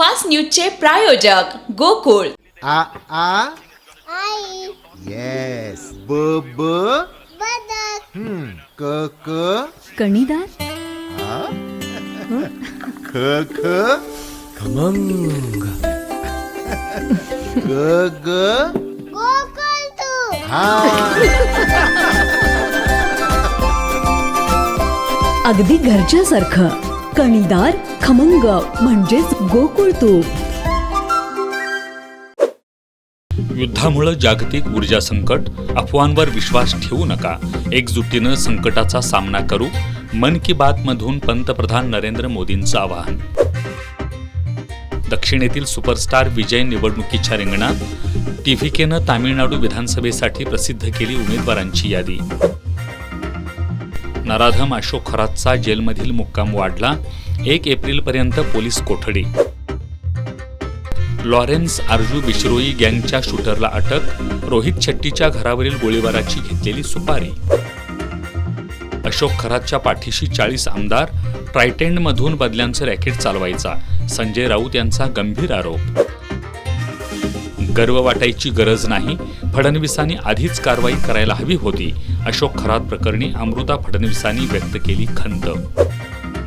Superfast न्यूजचे प्रायोजक गोकुळ. आ आ आई yes ब ब बदक क क कणीदार, ख ख खमंग, ग ग गोकुळ तू हा अगदी घरच्यासारखं. कणीदार, खमंग म्हणजेच गोकुळ तूप. युद्धामुळे जागतिक ऊर्जा संकट, अफवांवर विश्वास ठेवू नका, एकजुटीनं संकटाचा सामना करू. मन की बात मधून पंतप्रधान नरेंद्र मोदींचं आवाहन. दक्षिणेतील सुपरस्टार विजय निवडणुकीच्या रिंगणात. टीव्हीकेनं तामिळनाडू विधानसभेसाठी प्रसिद्ध केली उमेदवारांची यादी. नराधम अशोक खरातचा जेलमधील मुक्काम वाढला. 1 एप्रिलपर्यंत पोलीस कोठडी. लॉरेन्स आरजू बिश्रोई गँगच्या शूटरला अटक. रोहित शेट्टीच्या घरावरील गोळीबाराची घेतलेली सुपारी. अशोक खरातच्या पाठीशी 40 आमदार. ट्रायटेंडमधून बदल्यांचं रॅकेट चालवायचा, संजय राऊत यांचा गंभीर आरोप. गर्व वाटायची गरज नाही, फडणवीसांनी आधीच कारवाई करायला हवी होती. अशोक खरात प्रकरणी अमृता फडणवीसांनी व्यक्त केली खंत.